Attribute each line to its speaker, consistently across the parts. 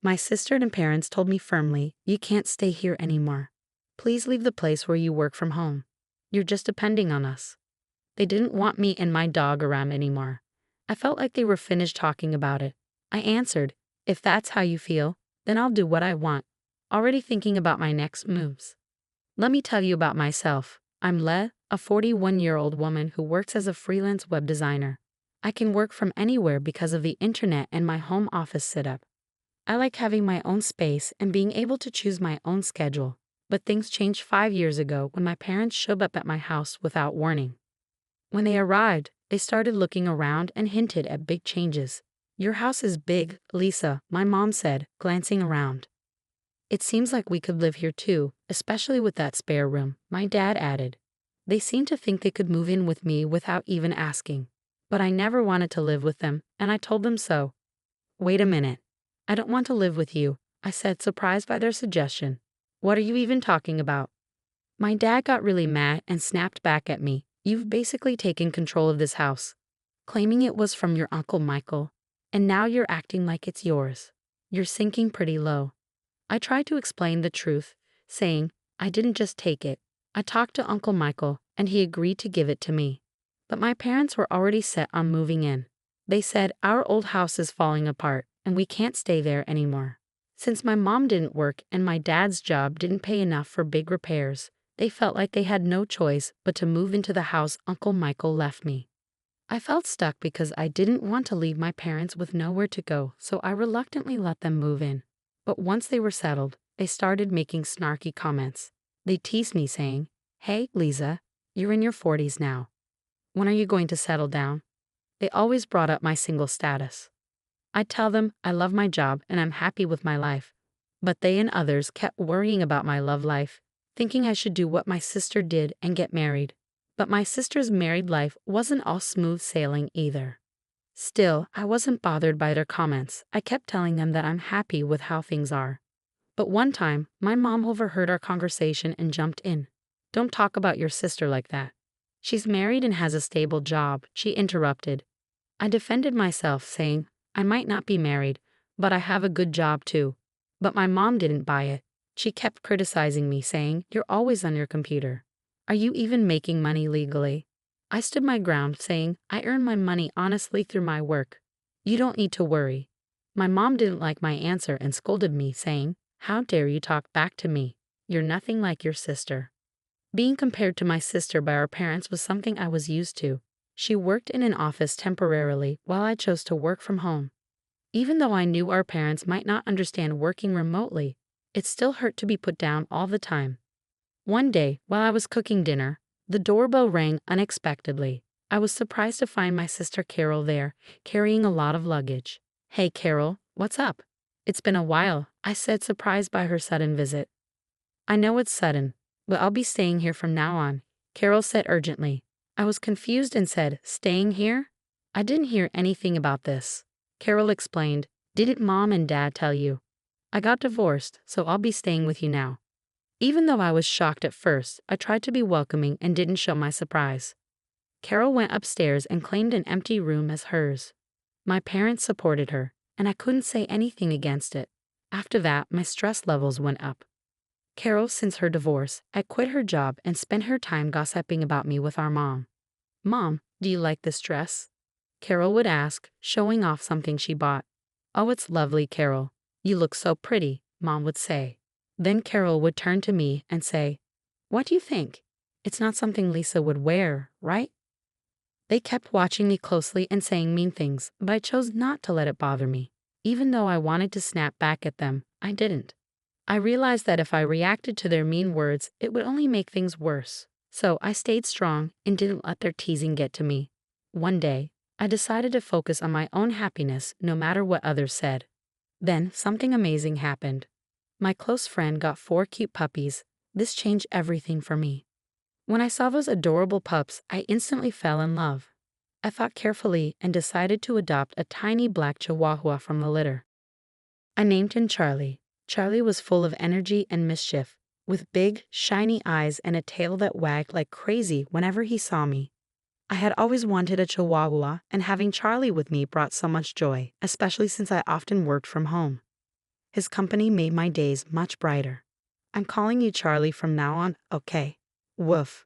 Speaker 1: My sister and parents told me firmly, "You can't stay here anymore. Please leave the place where you work from home. You're just depending on us." They didn't want me and my dog around anymore. I felt like they were finished talking about it. I answered, "If that's how you feel, then I'll do what I want," already thinking about my next moves. Let me tell you about myself. I'm Le, a 41-year-old woman who works as a freelance web designer. I can work from anywhere because of the internet and my home office setup. I like having my own space and being able to choose my own schedule. But things changed 5 years ago when my parents showed up at my house without warning. When they arrived, they started looking around and hinted at big changes. "Your house is big, Lisa," my mom said, glancing around. "It seems like we could live here too, especially with that spare room," my dad added. They seemed to think they could move in with me without even asking. But I never wanted to live with them, and I told them so. "Wait a minute. I don't want to live with you," I said, surprised by their suggestion. "What are you even talking about?" My dad got really mad and snapped back at me. "You've basically taken control of this house, claiming it was from your Uncle Michael, and now you're acting like it's yours. You're sinking pretty low." I tried to explain the truth, saying, "I didn't just take it. I talked to Uncle Michael, and he agreed to give it to me." But my parents were already set on moving in. They said, "Our old house is falling apart, and we can't stay there anymore." Since my mom didn't work and my dad's job didn't pay enough for big repairs, they felt like they had no choice but to move into the house Uncle Michael left me. I felt stuck because I didn't want to leave my parents with nowhere to go, so I reluctantly let them move in. But once they were settled, they started making snarky comments. They teased me saying, "Hey, Lisa, you're in your 40s now. When are you going to settle down?" They always brought up my single status. I'd tell them I love my job and I'm happy with my life. But they and others kept worrying about my love life, thinking I should do what my sister did and get married. But my sister's married life wasn't all smooth sailing either. Still, I wasn't bothered by their comments. I kept telling them that I'm happy with how things are. But one time, my mom overheard our conversation and jumped in. "Don't talk about your sister like that. She's married and has a stable job," she interrupted. I defended myself, saying, "I might not be married, but I have a good job too." But my mom didn't buy it. She kept criticizing me, saying, "You're always on your computer. Are you even making money legally?" I stood my ground, saying, "I earn my money honestly through my work. You don't need to worry." My mom didn't like my answer and scolded me, saying, "How dare you talk back to me? You're nothing like your sister." Being compared to my sister by our parents was something I was used to. She worked in an office temporarily while I chose to work from home. Even though I knew our parents might not understand working remotely, it still hurt to be put down all the time. One day, while I was cooking dinner, the doorbell rang unexpectedly. I was surprised to find my sister Carol there, carrying a lot of luggage. "Hey Carol, what's up?" "It's been a while," I said, surprised by her sudden visit. "I know it's sudden, but I'll be staying here from now on," Carol said urgently. I was confused and said, "Staying here? I didn't hear anything about this." Carol explained, "Didn't Mom and Dad tell you? I got divorced, so I'll be staying with you now." Even though I was shocked at first, I tried to be welcoming and didn't show my surprise. Carol went upstairs and claimed an empty room as hers. My parents supported her, and I couldn't say anything against it. After that, my stress levels went up. Carol, since her divorce, had quit her job and spent her time gossiping about me with our mom. "Mom, do you like this dress?" Carol would ask, showing off something she bought. "Oh, it's lovely, Carol. You look so pretty," Mom would say. Then Carol would turn to me and say, "What do you think? It's not something Lisa would wear, right?" They kept watching me closely and saying mean things, but I chose not to let it bother me. Even though I wanted to snap back at them, I didn't. I realized that if I reacted to their mean words, it would only make things worse. So I stayed strong and didn't let their teasing get to me. One day, I decided to focus on my own happiness no matter what others said. Then something amazing happened. My close friend got 4 cute puppies. This changed everything for me. When I saw those adorable pups, I instantly fell in love. I thought carefully and decided to adopt a tiny black Chihuahua from the litter. I named him Charlie. Charlie was full of energy and mischief, with big, shiny eyes and a tail that wagged like crazy whenever he saw me. I had always wanted a Chihuahua, and having Charlie with me brought so much joy, especially since I often worked from home. His company made my days much brighter. I'm calling you Charlie from now on, okay? Woof,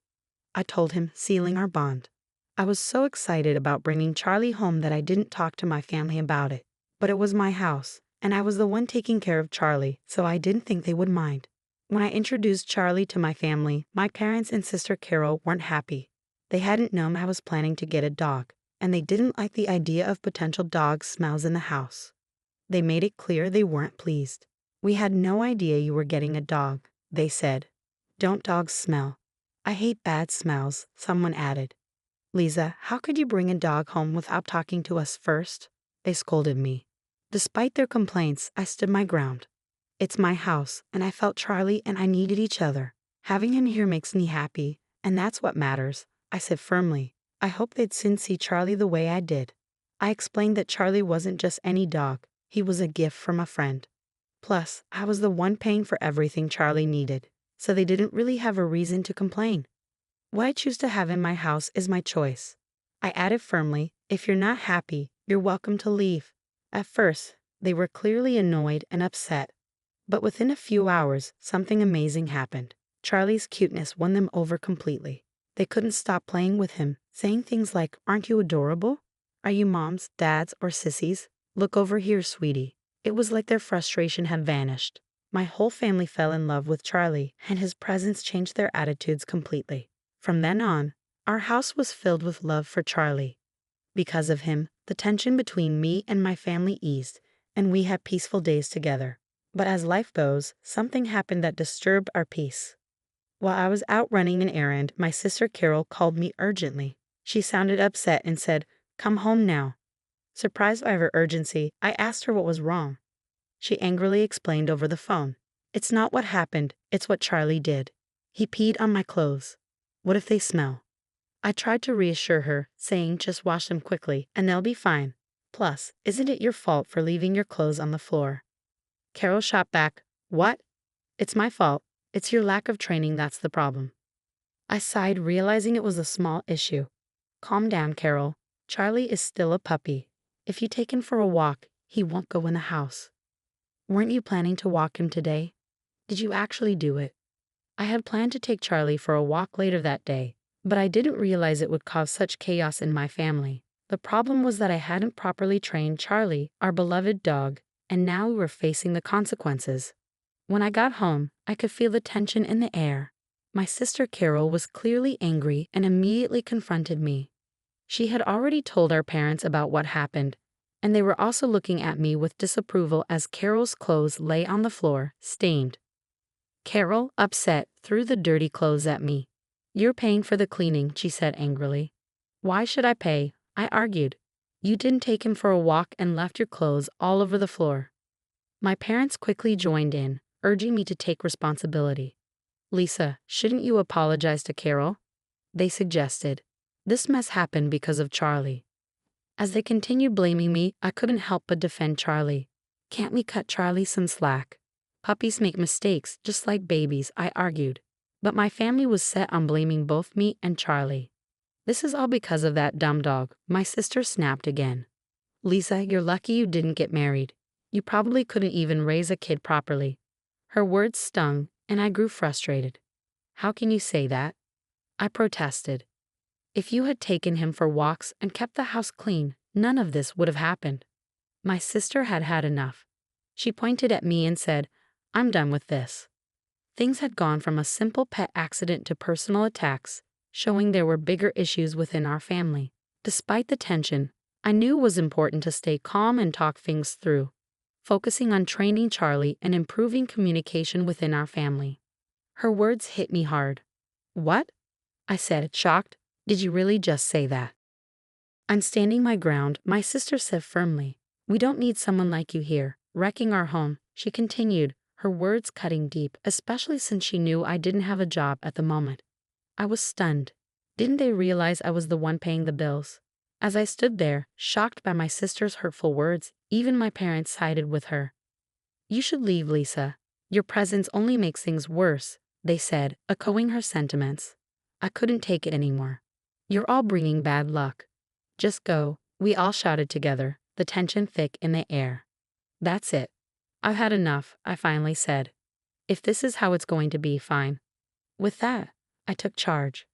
Speaker 1: I told him, sealing our bond. I was so excited about bringing Charlie home that I didn't talk to my family about it. But it was my house, and I was the one taking care of Charlie, so I didn't think they would mind. When I introduced Charlie to my family, my parents and sister Carol weren't happy. They hadn't known I was planning to get a dog, and they didn't like the idea of potential dog smells in the house. They made it clear they weren't pleased. We had no idea you were getting a dog, they said. Don't dogs smell? I hate bad smells, someone added. Lisa, how could you bring a dog home without talking to us first? They scolded me. Despite their complaints, I stood my ground. It's my house, and I felt Charlie and I needed each other. Having him here makes me happy, and that's what matters, I said firmly. I hoped they'd soon see Charlie the way I did. I explained that Charlie wasn't just any dog, he was a gift from a friend. Plus, I was the one paying for everything Charlie needed, so they didn't really have a reason to complain. What I choose to have in my house is my choice. I added firmly, if you're not happy, you're welcome to leave. At first, they were clearly annoyed and upset. But within a few hours, something amazing happened. Charlie's cuteness won them over completely. They couldn't stop playing with him, saying things like, "Aren't you adorable? Are you moms, dads, or sissies? Look over here, sweetie." It was like their frustration had vanished. My whole family fell in love with Charlie, and his presence changed their attitudes completely. From then on, our house was filled with love for Charlie. Because of him, the tension between me and my family eased, and we had peaceful days together. But as life goes, something happened that disturbed our peace. While I was out running an errand, my sister Carol called me urgently. She sounded upset and said, "Come home now." Surprised by her urgency, I asked her what was wrong. She angrily explained over the phone. "It's not what happened, it's what Charlie did. He peed on my clothes. What if they smell?" I tried to reassure her, saying just wash them quickly and they'll be fine. Plus, isn't it your fault for leaving your clothes on the floor? Carol shot back, "What? It's my fault. It's your lack of training that's the problem." I sighed, realizing it was a small issue. "Calm down, Carol. Charlie is still a puppy. If you take him for a walk, he won't go in the house." "Weren't you planning to walk him today? Did you actually do it?" I had planned to take Charlie for a walk later that day, but I didn't realize it would cause such chaos in my family. The problem was that I hadn't properly trained Charlie, our beloved dog, and now we were facing the consequences. When I got home, I could feel the tension in the air. My sister Carol was clearly angry and immediately confronted me. She had already told our parents about what happened, and they were also looking at me with disapproval as Carol's clothes lay on the floor, stained. Carol, upset, threw the dirty clothes at me. "You're paying for the cleaning," she said angrily. "Why should I pay?" I argued. "You didn't take him for a walk and left your clothes all over the floor." My parents quickly joined in, urging me to take responsibility. "Lisa, shouldn't you apologize to Carol?" they suggested. "This mess happened because of Charlie." As they continued blaming me, I couldn't help but defend Charlie. "Can't we cut Charlie some slack? Puppies make mistakes just like babies," I argued. But my family was set on blaming both me and Charlie. "This is all because of that dumb dog," my sister snapped again. "Lisa, you're lucky you didn't get married. You probably couldn't even raise a kid properly." Her words stung, and I grew frustrated. "How can you say that?" I protested. "If you had taken him for walks and kept the house clean, none of this would have happened." My sister had had enough. She pointed at me and said, "I'm done with this." Things had gone from a simple pet accident to personal attacks, showing there were bigger issues within our family. Despite the tension, I knew it was important to stay calm and talk things through, focusing on training Charlie and improving communication within our family. Her words hit me hard. "What?" I said, shocked. "Did you really just say that?" I'm standing my ground, my sister said firmly. "We don't need someone like you here, wrecking our home," she continued, her words cutting deep, especially since she knew I didn't have a job at the moment. I was stunned. Didn't they realize I was the one paying the bills? As I stood there, shocked by my sister's hurtful words, even my parents sided with her. "You should leave, Lisa. Your presence only makes things worse," they said, echoing her sentiments. I couldn't take it anymore. "You're all bringing bad luck. Just go," we all shouted together, the tension thick in the air. "That's it. I've had enough, I finally said. If this is how it's going to be, fine. With that, I took charge.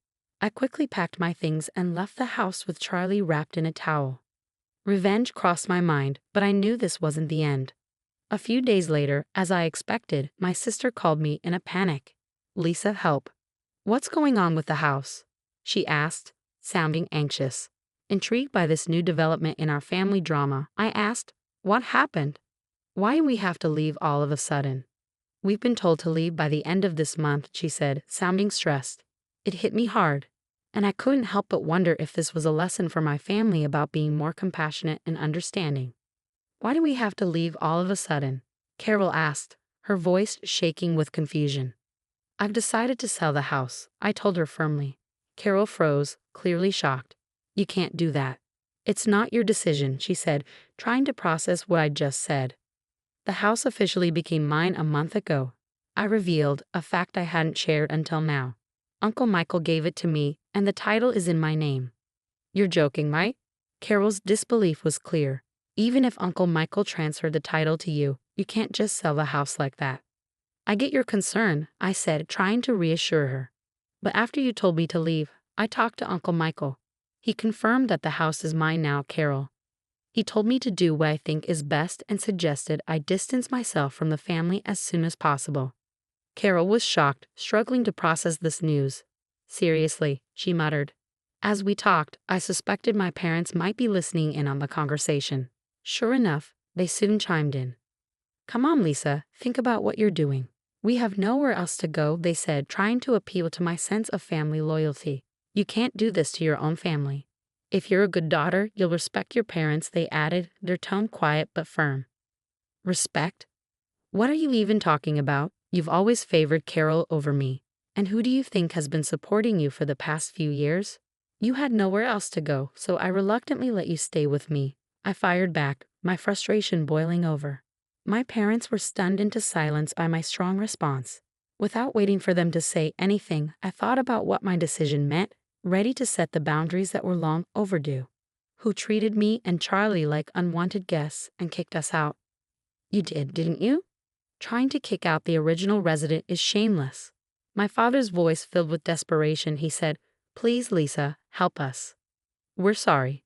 Speaker 1: I quickly packed my things and left the house with Charlie wrapped in a towel. Revenge crossed my mind, but I knew this wasn't the end. A few days later, as I expected, my sister called me in a panic. "Lisa, help. What's going on with the house?" she asked, sounding anxious. Intrigued by this new development in our family drama, I asked, "What happened? Why do we have to leave all of a sudden?" "We've been told to leave by the end of this month," she said, sounding stressed. It hit me hard, and I couldn't help but wonder if this was a lesson for my family about being more compassionate and understanding. "Why do we have to leave all of a sudden?" Carol asked, her voice shaking with confusion. "I've decided to sell the house," I told her firmly. Carol froze, clearly shocked. "You can't do that." "It's not your decision," she said, trying to process what I'd just said. "The house officially became mine a month ago," I revealed, a fact I hadn't shared until now. "Uncle Michael gave it to me, and the title is in my name." "You're joking, right?" Carol's disbelief was clear. "Even if Uncle Michael transferred the title to you, you can't just sell the house like that." "I get your concern," I said, trying to reassure her. "But after you told me to leave, I talked to Uncle Michael. He confirmed that the house is mine now, Carol. He told me to do what I think is best and suggested I distance myself from the family as soon as possible." Carol was shocked, struggling to process this news. "Seriously," she muttered. As we talked, I suspected my parents might be listening in on the conversation. Sure enough, they soon chimed in. "Come on, Lisa, think about what you're doing. We have nowhere else to go," they said, trying to appeal to my sense of family loyalty. "You can't do this to your own family. If you're a good daughter, you'll respect your parents," they added, their tone quiet but firm. "Respect? What are you even talking about? You've always favored Carol over me. And who do you think has been supporting you for the past few years? You had nowhere else to go, so I reluctantly let you stay with me," I fired back, my frustration boiling over. My parents were stunned into silence by my strong response. Without waiting for them to say anything, I thought about what my decision meant, ready to set the boundaries that were long overdue. "Who treated me and Charlie like unwanted guests and kicked us out?" "You did, didn't you? Trying to kick out the original resident is shameless." My father's voice filled with desperation. He said, "Please, Lisa, help us. We're sorry."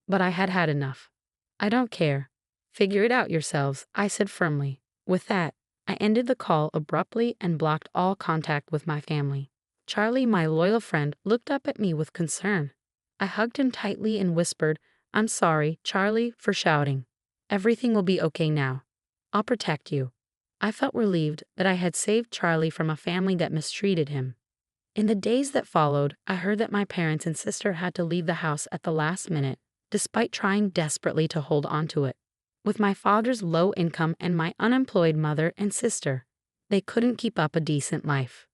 Speaker 1: But I had had enough. "I don't care. Figure it out yourselves," I said firmly. With that, I ended the call abruptly and blocked all contact with my family. Charlie, my loyal friend, looked up at me with concern. I hugged him tightly and whispered, "I'm sorry, Charlie, for shouting. Everything will be okay now. I'll protect you." I felt relieved that I had saved Charlie from a family that mistreated him. In the days that followed, I heard that my parents and sister had to leave the house at the last minute, despite trying desperately to hold on to it. With my father's low income and my unemployed mother and sister, they couldn't keep up a decent life.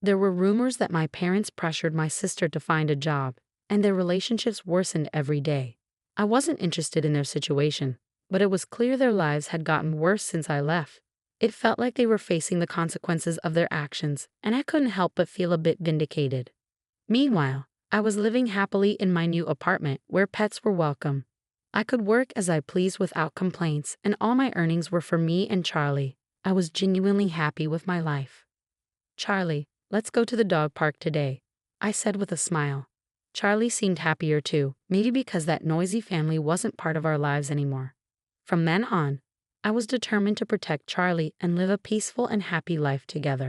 Speaker 1: There were rumors that my parents pressured my sister to find a job, and their relationships worsened every day. I wasn't interested in their situation, but it was clear their lives had gotten worse since I left. It felt like they were facing the consequences of their actions, and I couldn't help but feel a bit vindicated. Meanwhile, I was living happily in my new apartment where pets were welcome. I could work as I pleased without complaints, and all my earnings were for me and Charlie. I was genuinely happy with my life. "Charlie, let's go to the dog park today," I said with a smile. Charlie seemed happier too, maybe because that noisy family wasn't part of our lives anymore. From then on, I was determined to protect Charlie and live a peaceful and happy life together.